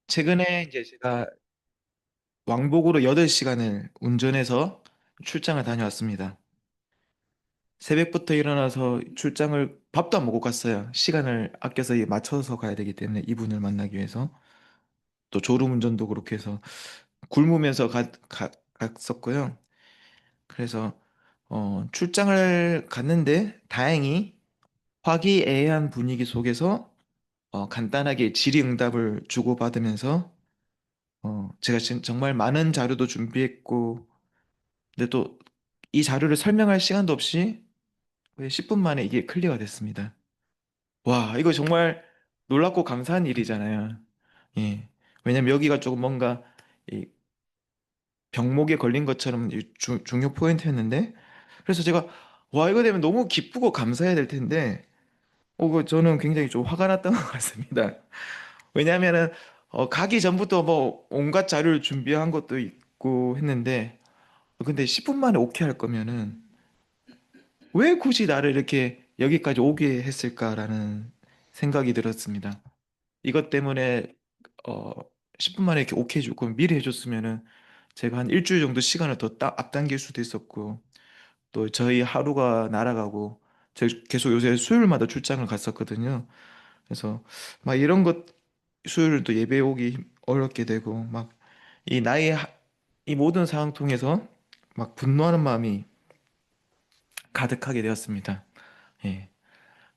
최근에 이제 제가 왕복으로 8시간을 운전해서 출장을 다녀왔습니다. 새벽부터 일어나서 출장을 밥도 안 먹고 갔어요. 시간을 아껴서 맞춰서 가야 되기 때문에 이분을 만나기 위해서. 또 졸음운전도 그렇게 해서 굶으면서 갔었고요. 그래서 출장을 갔는데 다행히 화기애애한 분위기 속에서 간단하게 질의응답을 주고받으면서 제가 지금 정말 많은 자료도 준비했고 근데 또 이 자료를 설명할 시간도 없이 거의 10분 만에 이게 클리어가 됐습니다. 와, 이거 정말 놀랍고 감사한 일이잖아요. 예. 왜냐면 여기가 조금 뭔가 이 병목에 걸린 것처럼 중요 포인트였는데, 그래서 제가 와, 이거 되면 너무 기쁘고 감사해야 될 텐데, 그 저는 굉장히 좀 화가 났던 것 같습니다. 왜냐하면은 가기 전부터 뭐 온갖 자료를 준비한 것도 있고 했는데, 근데 10분 만에 오케이 할 거면은 왜 굳이 나를 이렇게 여기까지 오게 했을까라는 생각이 들었습니다. 이것 때문에 어 10분 만에 이렇게 오케이 해줄 거면 미리 해줬으면은 제가 한 일주일 정도 시간을 더 앞당길 수도 있었고 또 저희 하루가 날아가고 제가 계속 요새 수요일마다 출장을 갔었거든요. 그래서 막 이런 것 수요일은 또 예배 오기 어렵게 되고 막 이 나의 이 모든 상황 통해서 막 분노하는 마음이 가득하게 되었습니다. 예.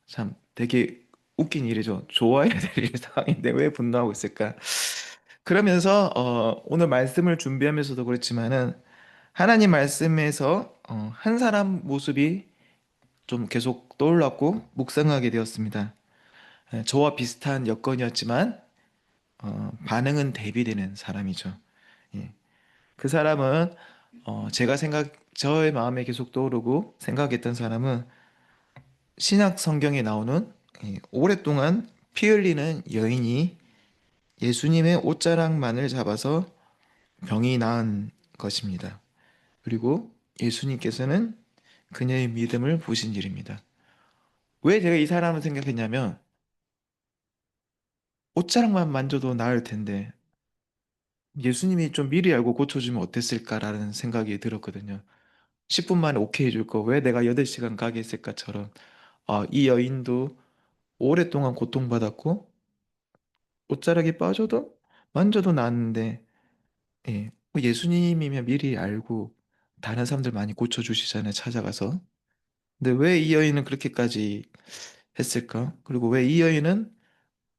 참 되게 웃긴 일이죠. 좋아해야 될 상황인데 왜 분노하고 있을까? 그러면서 오늘 말씀을 준비하면서도 그렇지만은 하나님 말씀에서 한 사람 모습이 좀 계속 떠올랐고 묵상하게 되었습니다. 저와 비슷한 여건이었지만 반응은 대비되는 사람이죠. 예. 그 사람은 저의 마음에 계속 떠오르고 생각했던 사람은 신약 성경에 나오는 오랫동안 피 흘리는 여인이 예수님의 옷자락만을 잡아서 병이 나은 것입니다. 그리고 예수님께서는 그녀의 믿음을 보신 일입니다. 왜 제가 이 사람을 생각했냐면 옷자락만 만져도 나을 텐데 예수님이 좀 미리 알고 고쳐주면 어땠을까라는 생각이 들었거든요. 10분 만에 오케이 해줄 거 왜 내가 8시간 가게 했을까처럼 이 여인도 오랫동안 고통받았고 옷자락이 빠져도 만져도 나았는데 예수님이면 미리 알고 다른 사람들 많이 고쳐주시잖아요, 찾아가서. 근데 왜 이 여인은 그렇게까지 했을까? 그리고 왜 이 여인은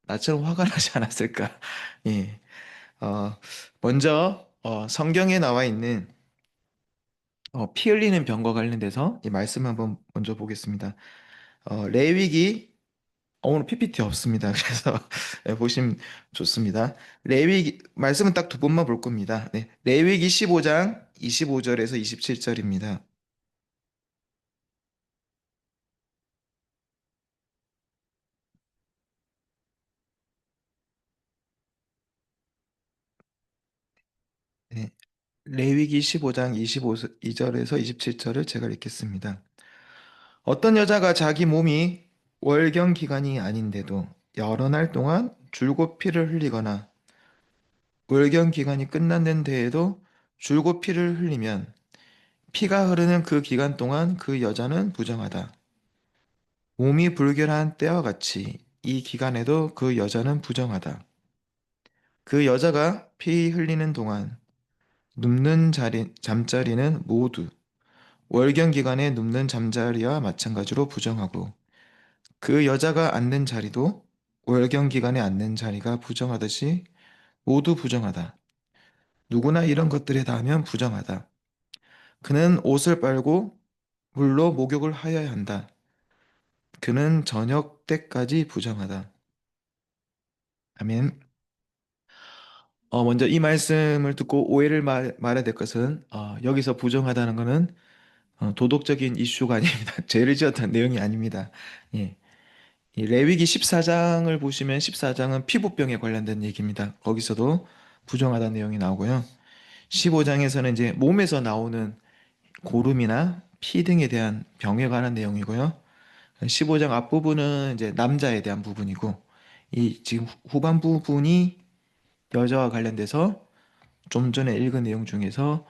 나처럼 화가 나지 않았을까? 예. 어, 먼저 성경에 나와 있는 피 흘리는 병과 관련돼서 이 말씀 한번 먼저 보겠습니다. 레위기 오늘 PPT 없습니다. 그래서 네, 보시면 좋습니다. 레위기 말씀은 딱 두 번만 볼 겁니다. 네, 레위기 15장 25절에서 27절입니다. 네, 레위기 15장 25절에서 27절을 제가 읽겠습니다. 어떤 여자가 자기 몸이 월경 기간이 아닌데도 여러 날 동안 줄곧 피를 흘리거나 월경 기간이 끝난 데에도 줄곧 피를 흘리면 피가 흐르는 그 기간 동안 그 여자는 부정하다. 몸이 불결한 때와 같이 이 기간에도 그 여자는 부정하다. 그 여자가 피 흘리는 동안 잠자리는 모두 월경 기간에 눕는 잠자리와 마찬가지로 부정하고 그 여자가 앉는 자리도 월경 기간에 앉는 자리가 부정하듯이 모두 부정하다. 누구나 이런 것들에 닿으면 부정하다. 그는 옷을 빨고 물로 목욕을 하여야 한다. 그는 저녁 때까지 부정하다. 아멘. 먼저 이 말씀을 듣고 오해를 말해야 될 것은 여기서 부정하다는 것은 도덕적인 이슈가 아닙니다. 죄를 지었다는 내용이 아닙니다. 예. 이 레위기 14장을 보시면 14장은 피부병에 관련된 얘기입니다. 거기서도 부정하다는 내용이 나오고요. 15장에서는 이제 몸에서 나오는 고름이나 피 등에 대한 병에 관한 내용이고요. 15장 앞부분은 이제 남자에 대한 부분이고 이 지금 후반 부분이 여자와 관련돼서 좀 전에 읽은 내용 중에서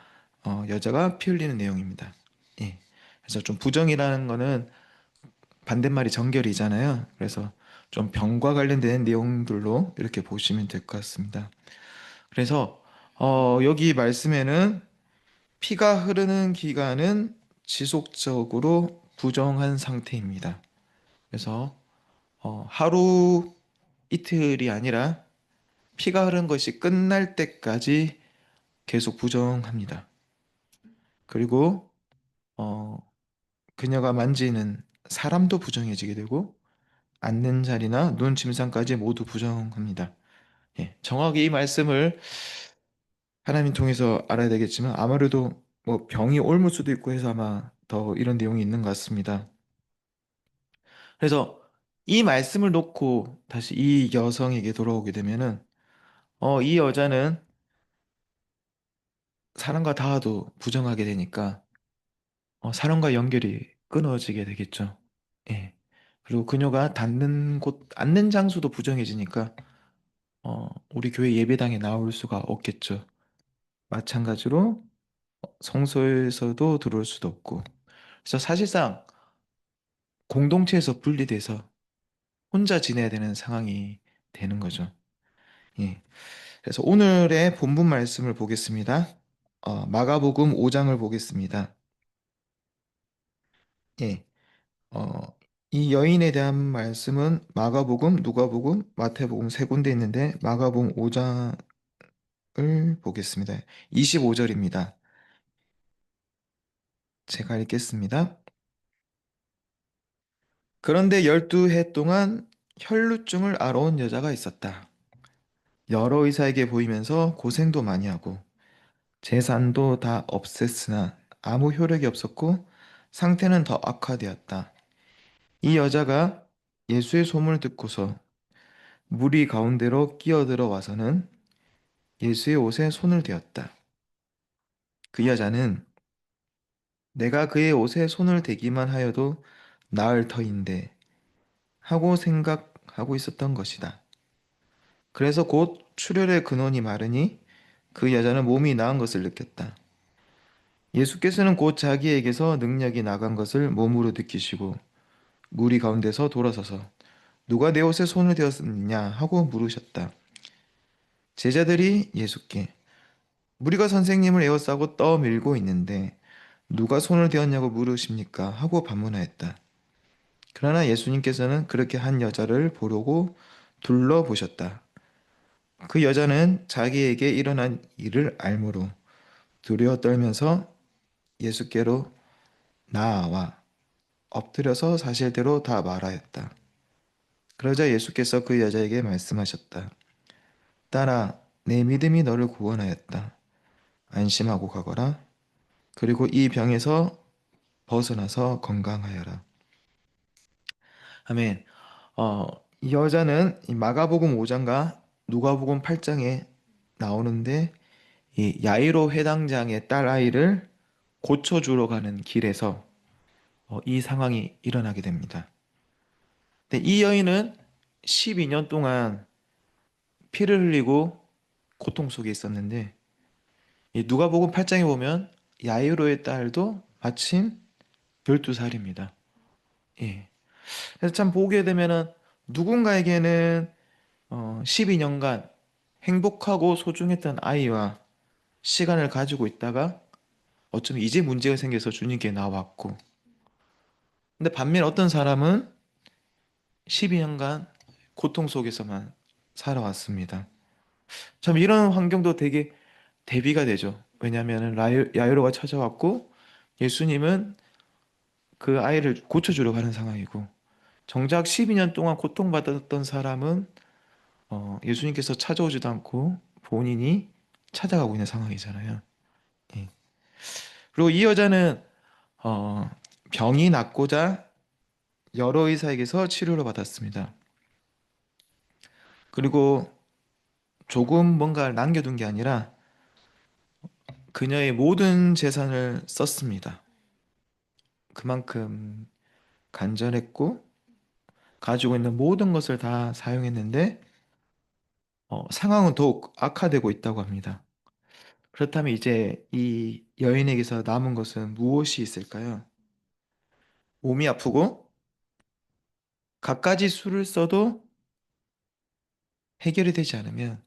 여자가 피 흘리는 내용입니다. 예. 그래서 좀 부정이라는 거는 반대말이 정결이잖아요. 그래서 좀 병과 관련된 내용들로 이렇게 보시면 될 것 같습니다. 그래서 여기 말씀에는 피가 흐르는 기간은 지속적으로 부정한 상태입니다. 그래서 하루 이틀이 아니라 피가 흐른 것이 끝날 때까지 계속 부정합니다. 그리고 어, 그녀가 만지는 사람도 부정해지게 되고 앉는 자리나 눈 침상까지 모두 부정합니다. 예, 정확히 이 말씀을 하나님 통해서 알아야 되겠지만 아무래도 뭐 병이 옮을 수도 있고 해서 아마 더 이런 내용이 있는 것 같습니다. 그래서 이 말씀을 놓고 다시 이 여성에게 돌아오게 되면은 이 여자는 사람과 닿아도 부정하게 되니까 사람과 연결이 끊어지게 되겠죠. 예. 그리고 그녀가 닿는 곳, 앉는 장소도 부정해지니까 우리 교회 예배당에 나올 수가 없겠죠. 마찬가지로 성소에서도 들어올 수도 없고. 그래서 사실상 공동체에서 분리돼서 혼자 지내야 되는 상황이 되는 거죠. 예. 그래서 오늘의 본문 말씀을 보겠습니다. 마가복음 5장을 보겠습니다. 예. 어, 이 여인에 대한 말씀은 마가복음, 누가복음, 마태복음 세 군데 있는데 마가복음 5장을 보겠습니다. 25절입니다. 제가 읽겠습니다. 그런데 12해 동안 혈루증을 앓아온 여자가 있었다. 여러 의사에게 보이면서 고생도 많이 하고 재산도 다 없앴으나 아무 효력이 없었고 상태는 더 악화되었다. 이 여자가 예수의 소문을 듣고서 무리 가운데로 끼어들어 와서는 예수의 옷에 손을 대었다. 그 여자는 내가 그의 옷에 손을 대기만 하여도 나을 터인데 하고 생각하고 있었던 것이다. 그래서 곧 출혈의 근원이 마르니 그 여자는 몸이 나은 것을 느꼈다. 예수께서는 곧 자기에게서 능력이 나간 것을 몸으로 느끼시고 무리 가운데서 돌아서서 누가 내 옷에 손을 대었느냐 하고 물으셨다. 제자들이 예수께 우리가 선생님을 에워싸고 떠밀고 있는데 누가 손을 대었냐고 물으십니까? 하고 반문하였다. 그러나 예수님께서는 그렇게 한 여자를 보려고 둘러보셨다. 그 여자는 자기에게 일어난 일을 알므로 두려워 떨면서 예수께로 나아와 엎드려서 사실대로 다 말하였다. 그러자 예수께서 그 여자에게 말씀하셨다. 딸아, 내 믿음이 너를 구원하였다. 안심하고 가거라. 그리고 이 병에서 벗어나서 건강하여라. 아멘. 이 여자는 이 마가복음 5장과 누가복음 8장에 나오는데 이 야이로 회당장의 딸 아이를 고쳐주러 가는 길에서 이 상황이 일어나게 됩니다. 근데 이 여인은 12년 동안 피를 흘리고 고통 속에 있었는데 이 누가복음 8장에 보면 야이로의 딸도 마침 12살입니다. 예. 그래서 참 보게 되면은 누군가에게는 12년간 행복하고 소중했던 아이와 시간을 가지고 있다가 어쩌면 이제 문제가 생겨서 주님께 나왔고 근데 반면 어떤 사람은 12년간 고통 속에서만 살아왔습니다. 참 이런 환경도 되게 대비가 되죠. 왜냐하면 야이로가 찾아왔고 예수님은 그 아이를 고쳐주러 가는 상황이고 정작 12년 동안 고통받았던 사람은 예수님께서 찾아오지도 않고 본인이 찾아가고 있는 상황이잖아요. 예. 그리고 이 여자는 어, 병이 낫고자 여러 의사에게서 치료를 받았습니다. 그리고 조금 뭔가를 남겨둔 게 아니라 그녀의 모든 재산을 썼습니다. 그만큼 간절했고 가지고 있는 모든 것을 다 사용했는데 상황은 더욱 악화되고 있다고 합니다. 그렇다면 이제 이 여인에게서 남은 것은 무엇이 있을까요? 몸이 아프고 갖가지 수를 써도 해결이 되지 않으면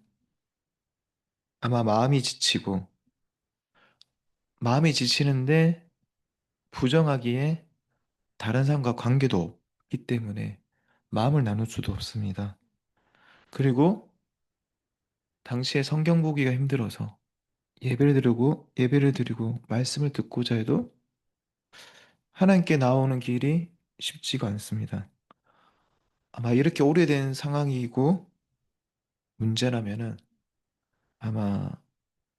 아마 마음이 지치는데 부정하기에 다른 사람과 관계도 없기 때문에 마음을 나눌 수도 없습니다. 그리고 당시에 성경 보기가 힘들어서 예배를 드리고 말씀을 듣고자 해도 하나님께 나오는 길이 쉽지가 않습니다. 아마 이렇게 오래된 상황이고 문제라면은 아마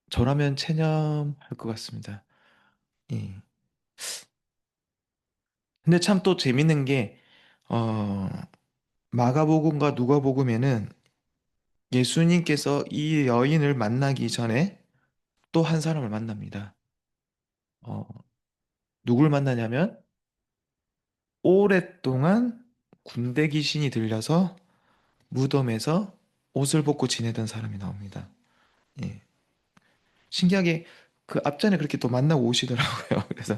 저라면 체념할 것 같습니다. 예. 근데 참 또 재밌는 게, 어, 마가복음과 누가복음에는 예수님께서 이 여인을 만나기 전에 또 한 사람을 만납니다. 어, 누굴 만나냐면 오랫동안 군대 귀신이 들려서 무덤에서 옷을 벗고 지내던 사람이 나옵니다. 예. 신기하게 그 앞전에 그렇게 또 만나고 오시더라고요. 그래서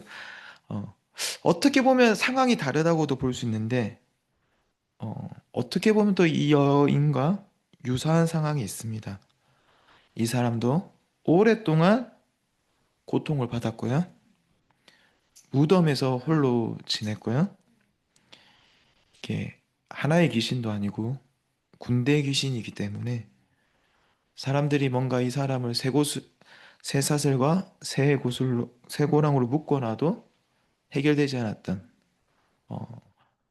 어, 어떻게 보면 상황이 다르다고도 볼 수 있는데 어떻게 보면 또 이 여인과 유사한 상황이 있습니다. 이 사람도 오랫동안 고통을 받았고요. 무덤에서 홀로 지냈고요. 이게 하나의 귀신도 아니고 군대 귀신이기 때문에 사람들이 뭔가 이 사람을 쇠사슬과 쇠고랑으로 묶어놔도 해결되지 않았던 어,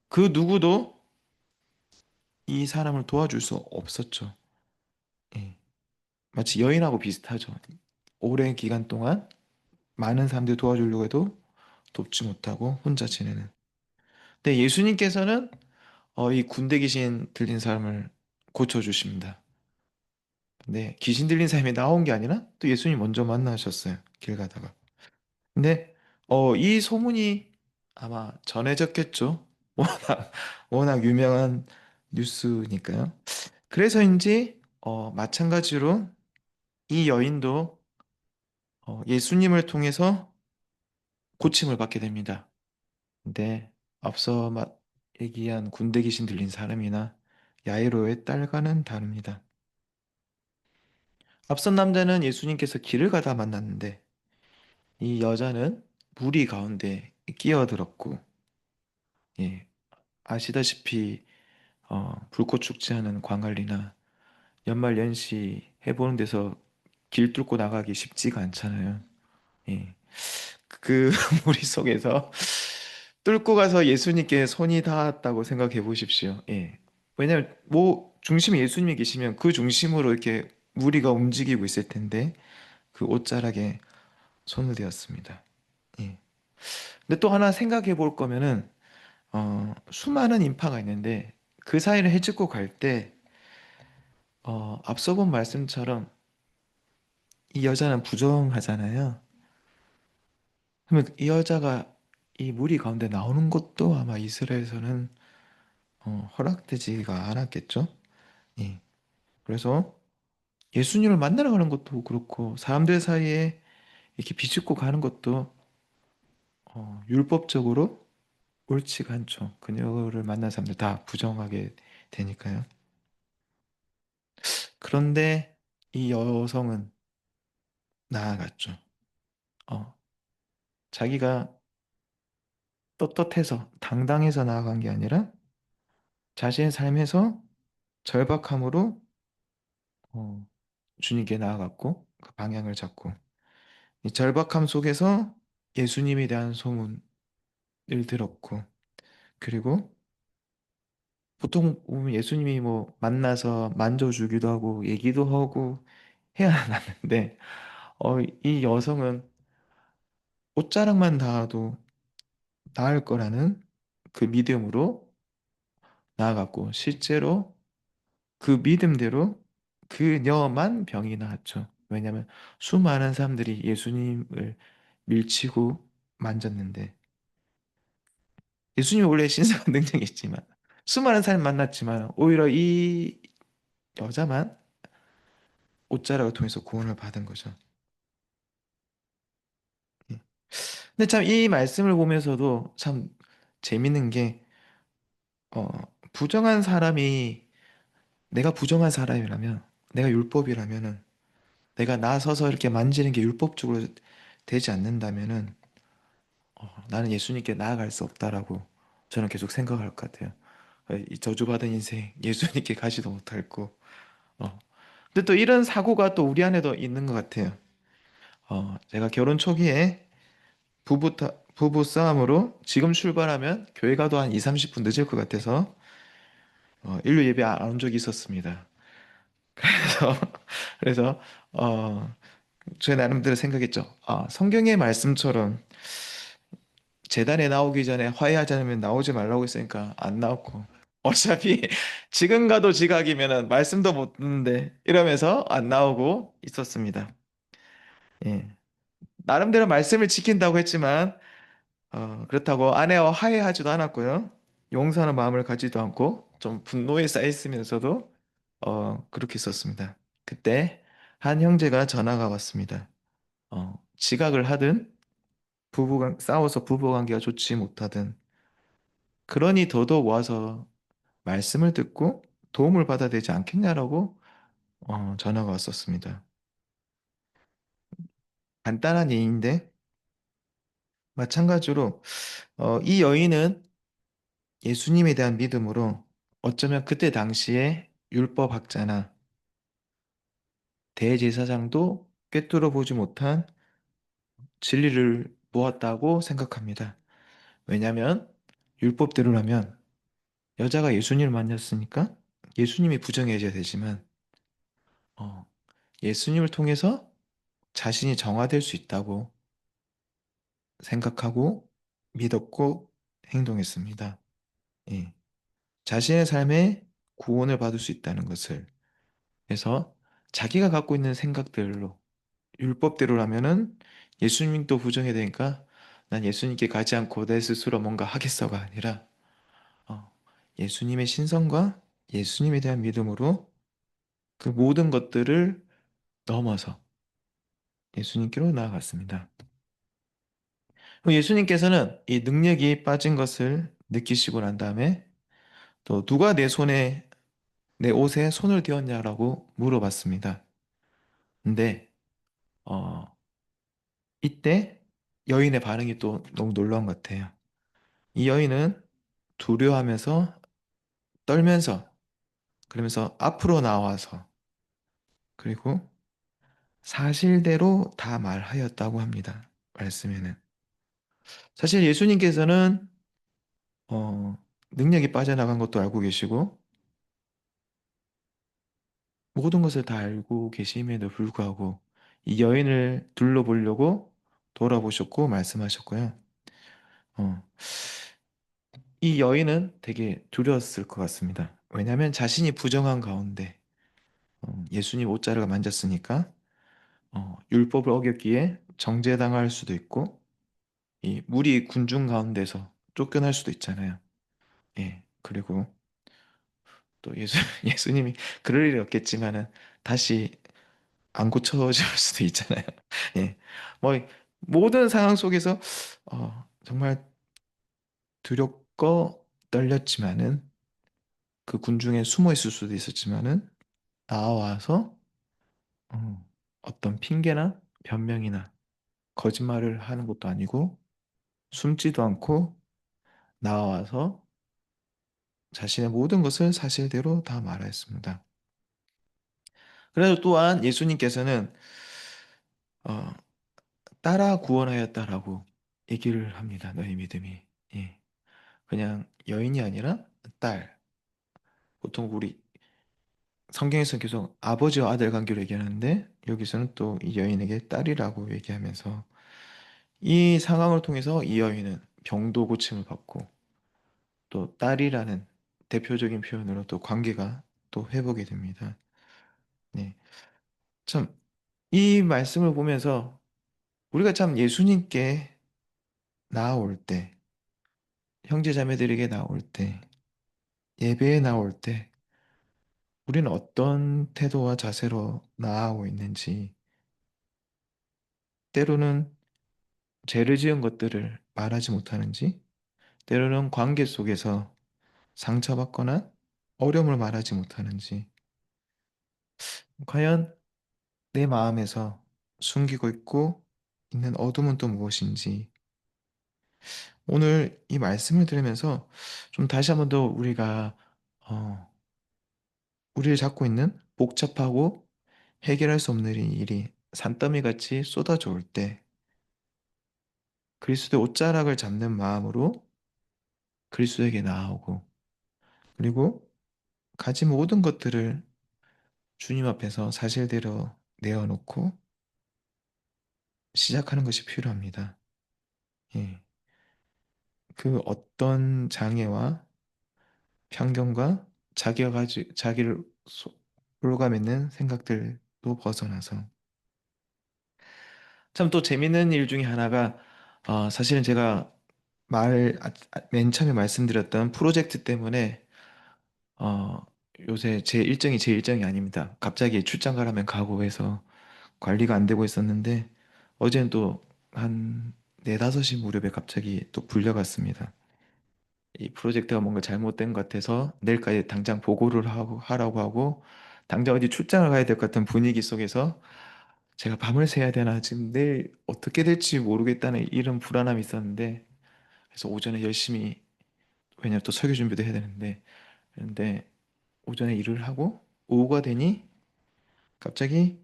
그 누구도 이 사람을 도와줄 수 없었죠. 예. 마치 여인하고 비슷하죠. 오랜 기간 동안 많은 사람들 도와주려고 해도 돕지 못하고 혼자 지내는. 근데 예수님께서는 이 군대 귀신 들린 사람을 고쳐주십니다. 근데 귀신 들린 사람이 나온 게 아니라 또 예수님 먼저 만나셨어요. 길 가다가. 근데 이 소문이 아마 전해졌겠죠. 워낙 유명한 뉴스니까요. 그래서인지 마찬가지로 이 여인도 예수님을 통해서 고침을 받게 됩니다. 근데 앞서 얘기한 군대 귀신 들린 사람이나 야이로의 딸과는 다릅니다. 앞선 남자는 예수님께서 길을 가다 만났는데 이 여자는 무리 가운데 끼어들었고, 예, 아시다시피 불꽃 축제하는 광안리나 연말 연시 해보는 데서 길 뚫고 나가기 쉽지가 않잖아요. 예. 그 무리 속에서 뚫고 가서 예수님께 손이 닿았다고 생각해 보십시오. 예. 왜냐면 뭐 중심에 예수님이 계시면 그 중심으로 이렇게 무리가 움직이고 있을 텐데 그 옷자락에 손을 대었습니다. 예. 근데 또 하나 생각해 볼 거면은 수많은 인파가 있는데 그 사이를 헤치고 갈 때 앞서 본 말씀처럼 이 여자는 부정하잖아요. 그러면 이 여자가 이 무리 가운데 나오는 것도 아마 이스라엘에서는 허락되지가 않았겠죠. 예. 그래서 예수님을 만나러 가는 것도 그렇고 사람들 사이에 이렇게 비집고 가는 것도 율법적으로 옳지가 않죠. 그녀를 만난 사람들 다 부정하게 되니까요. 그런데 이 여성은 나아갔죠. 어, 자기가 떳떳해서 당당해서 나아간 게 아니라 자신의 삶에서 절박함으로 어, 주님께 나아갔고 그 방향을 잡고 이 절박함 속에서 예수님에 대한 소문을 들었고 그리고 보통 보면 예수님이 뭐 만나서 만져주기도 하고 얘기도 하고 해야 하는데 이 여성은 옷자락만 닿아도 나을 거라는 그 믿음으로 나아갔고 실제로 그 믿음대로 그녀만 병이 나았죠. 왜냐하면 수많은 사람들이 예수님을 밀치고 만졌는데 예수님이 원래 신성한 능력이 있지만 수많은 사람 만났지만 오히려 이 여자만 옷자락을 통해서 구원을 받은 거죠. 예. 근데 참 이 말씀을 보면서도 참 재밌는 게, 어, 부정한 사람이, 내가 부정한 사람이라면, 내가 율법이라면은, 내가 나서서 이렇게 만지는 게 율법적으로 되지 않는다면은, 나는 예수님께 나아갈 수 없다라고 저는 계속 생각할 것 같아요. 이 저주받은 인생, 예수님께 가지도 못했고, 어. 근데 또 이런 사고가 또 우리 안에도 있는 것 같아요. 제가 결혼 초기에 부부 싸움으로 지금 출발하면 교회 가도 한 2, 30분 늦을 것 같아서 일요 예배 안 온 적이 있었습니다. 그래서 그래서 어, 제 나름대로 생각했죠. 성경의 말씀처럼 재단에 나오기 전에 화해하지 않으면 나오지 말라고 했으니까 안 나왔고, 어차피 지금 가도 지각이면은 말씀도 못 듣는데 이러면서 안 나오고 있었습니다. 예. 나름대로 말씀을 지킨다고 했지만 그렇다고 아내와 화해하지도 않았고요. 용서하는 마음을 가지도 않고 좀 분노에 쌓여 있으면서도 그렇게 있었습니다. 그때 한 형제가 전화가 왔습니다. 지각을 하든 싸워서 부부관계가 좋지 못하든, 그러니 더더욱 와서 말씀을 듣고 도움을 받아야 되지 않겠냐라고 전화가 왔었습니다. 간단한 예인데 마찬가지로 이 여인은 예수님에 대한 믿음으로 어쩌면 그때 당시에 율법학자나 대제사장도 꿰뚫어 보지 못한 진리를 보았다고 생각합니다. 왜냐하면 율법대로라면 여자가 예수님을 만났으니까 예수님이 부정해져야 되지만, 어, 예수님을 통해서 자신이 정화될 수 있다고 생각하고 믿었고 행동했습니다. 예. 자신의 삶에 구원을 받을 수 있다는 것을. 그래서 자기가 갖고 있는 생각들로, 율법대로라면은 예수님도 부정해야 되니까 난 예수님께 가지 않고 내 스스로 뭔가 하겠어가 아니라, 어, 예수님의 신성과 예수님에 대한 믿음으로 그 모든 것들을 넘어서 예수님께로 나아갔습니다. 예수님께서는 이 능력이 빠진 것을 느끼시고 난 다음에 또 누가 내 옷에 손을 대었냐라고 물어봤습니다. 근데 어, 이때 여인의 반응이 또 너무 놀라운 것 같아요. 이 여인은 두려워하면서 떨면서, 그러면서 앞으로 나와서, 그리고 사실대로 다 말하였다고 합니다. 말씀에는. 사실 예수님께서는 능력이 빠져나간 것도 알고 계시고 모든 것을 다 알고 계심에도 불구하고 이 여인을 둘러보려고 돌아보셨고 말씀하셨고요. 어, 이 여인은 되게 두려웠을 것 같습니다. 왜냐하면 자신이 부정한 가운데 예수님 옷자락을 만졌으니까 율법을 어겼기에 정죄당할 수도 있고 이 무리 군중 가운데서 쫓겨날 수도 있잖아요. 예. 그리고 또 예수님이 그럴 일이 없겠지만은 다시 안 고쳐질 수도 있잖아요. 예. 뭐 모든 상황 속에서 정말 두렵고 떨렸지만은 그 군중에 숨어 있을 수도 있었지만은 나와서 어떤 핑계나 변명이나 거짓말을 하는 것도 아니고 숨지도 않고 나와서 자신의 모든 것을 사실대로 다 말하였습니다. 그래서 또한 예수님께서는 어, 따라 구원하였다라고 얘기를 합니다. 너희 믿음이. 예. 그냥 여인이 아니라 딸. 보통 우리 성경에서 계속 아버지와 아들 관계로 얘기하는데 여기서는 또 이 여인에게 딸이라고 얘기하면서 이 상황을 통해서 이 여인은 병도 고침을 받고 또 딸이라는 대표적인 표현으로 또 관계가 또 회복이 됩니다. 네. 참, 이 말씀을 보면서 우리가 참 예수님께 나아올 때, 형제 자매들에게 나올 때, 예배에 나올 때, 우리는 어떤 태도와 자세로 나아가고 있는지, 때로는 죄를 지은 것들을 말하지 못하는지, 때로는 관계 속에서 상처받거나 어려움을 말하지 못하는지, 과연 내 마음에서 숨기고 있고 있는 어둠은 또 무엇인지, 오늘 이 말씀을 들으면서 좀 다시 한번 더 우리가 어, 우리를 잡고 있는 복잡하고 해결할 수 없는 일이 산더미 같이 쏟아져 올 때 그리스도의 옷자락을 잡는 마음으로 그리스도에게 나아오고, 그리고 가진 모든 것들을 주님 앞에서 사실대로 내어놓고 시작하는 것이 필요합니다. 예. 그 어떤 장애와 편견과 자기를 올가매는 생각들도 벗어나서, 참 또 재밌는 일 중에 하나가 사실은 제가 맨 처음에 말씀드렸던 프로젝트 때문에 어, 요새 제 일정이 아닙니다. 갑자기 출장 가라면 가고 해서 관리가 안 되고 있었는데 어제는 또 한 4, 5시 무렵에 갑자기 또 불려갔습니다. 이 프로젝트가 뭔가 잘못된 것 같아서 내일까지 당장 보고를 하라고 하고 당장 어디 출장을 가야 될 것 같은 분위기 속에서 제가 밤을 새야 되나 지금 내일 어떻게 될지 모르겠다는 이런 불안함이 있었는데, 그래서 오전에 열심히, 왜냐면 또 설교 준비도 해야 되는데, 그런데 오전에 일을 하고 오후가 되니 갑자기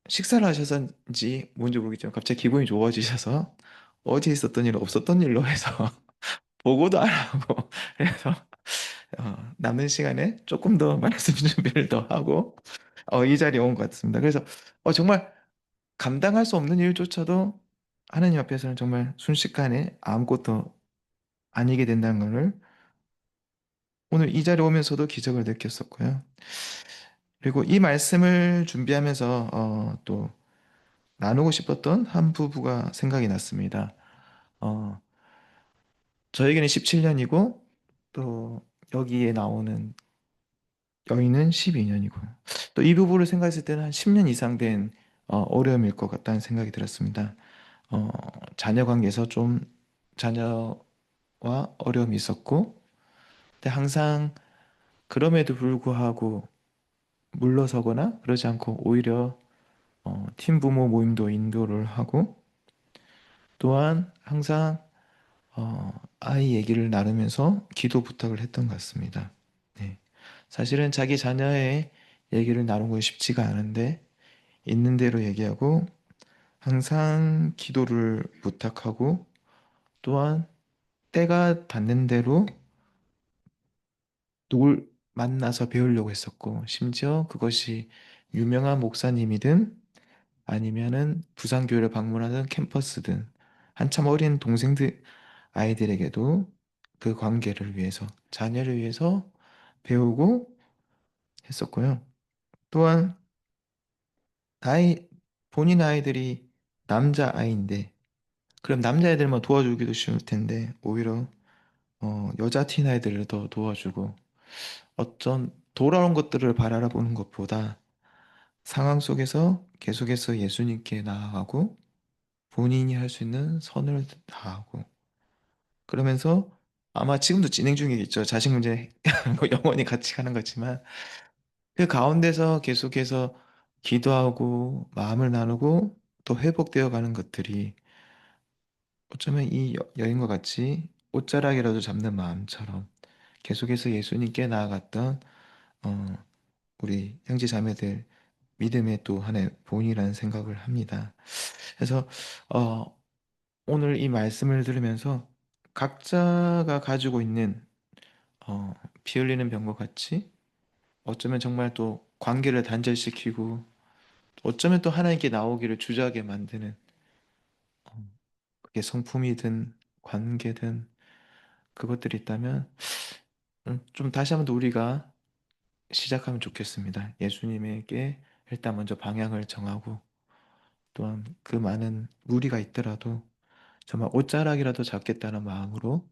식사를 하셔서인지 뭔지 모르겠지만 갑자기 기분이 좋아지셔서 어제 있었던 일 없었던 일로 해서 보고도 안 하고 그래서 남는 시간에 조금 더 말씀 준비를 더 하고 이 자리에 온 것 같습니다. 그래서 정말 감당할 수 없는 일조차도 하나님 앞에서는 정말 순식간에 아무것도 아니게 된다는 것을 오늘 이 자리에 오면서도 기적을 느꼈었고요. 그리고 이 말씀을 준비하면서 또 나누고 싶었던 한 부부가 생각이 났습니다. 어, 저에게는 17년이고 또 여기에 나오는 여인은 12년이고 또 이 부부를 생각했을 때는 한 10년 이상 된 어려움일 것 같다는 생각이 들었습니다. 어, 자녀 관계에서 좀 자녀와 어려움이 있었고, 근데 항상 그럼에도 불구하고 물러서거나 그러지 않고 오히려 팀 부모 모임도 인도를 하고, 또한 항상 아이 얘기를 나누면서 기도 부탁을 했던 것 같습니다. 네. 사실은 자기 자녀의 얘기를 나누는 건 쉽지가 않은데 있는 대로 얘기하고 항상 기도를 부탁하고, 또한 때가 닿는 대로 누굴 만나서 배우려고 했었고, 심지어 그것이 유명한 목사님이든 아니면은 부산교회를 방문하는 캠퍼스든 한참 어린 동생들 아이들에게도 그 관계를 위해서 자녀를 위해서 배우고 했었고요. 또한 아이 본인 아이들이 남자 아이인데 그럼 남자애들만 도와주기도 쉬울 텐데 오히려 여자 티 아이들을 더 도와주고, 어떤 돌아온 것들을 바라보는 것보다 상황 속에서 계속해서 예수님께 나아가고 본인이 할 수 있는 선을 다하고, 그러면서 아마 지금도 진행 중이겠죠. 자식 문제 뭐 영원히 같이 가는 거지만 그 가운데서 계속해서 기도하고 마음을 나누고 또 회복되어 가는 것들이 어쩌면 이 여인과 같이 옷자락이라도 잡는 마음처럼 계속해서 예수님께 나아갔던 어, 우리 형제 자매들 믿음의 또 하나의 본이라는 생각을 합니다. 그래서 어, 오늘 이 말씀을 들으면서 각자가 가지고 있는 어, 피 흘리는 병과 같이 어쩌면 정말 또 관계를 단절시키고 어쩌면 또 하나님께 나오기를 주저하게 만드는 그게 성품이든 관계든 그것들이 있다면 좀 다시 한번 더 우리가 시작하면 좋겠습니다. 예수님에게 일단 먼저 방향을 정하고, 또한 그 많은 무리가 있더라도 정말 옷자락이라도 잡겠다는 마음으로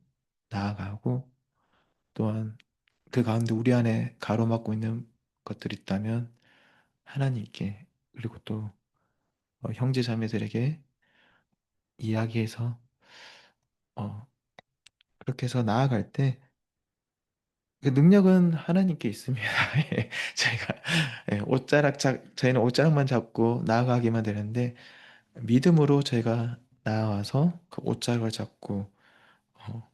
나아가고, 또한 그 가운데 우리 안에 가로막고 있는 것들이 있다면 하나님께, 그리고 또 형제 자매들에게 이야기해서 어, 그렇게 해서 나아갈 때 그 능력은 하나님께 있습니다. 예, 제가 저희는 옷자락만 잡고 나아가기만 되는데 믿음으로 저희가 나아와서 그 옷자락을 잡고 어,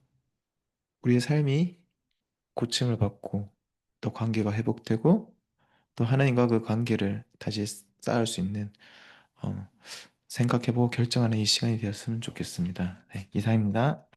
우리의 삶이 고침을 받고 또 관계가 회복되고 또 하나님과 그 관계를 다시 쌓을 수 있는 어, 생각해보고 결정하는 이 시간이 되었으면 좋겠습니다. 네, 이상입니다.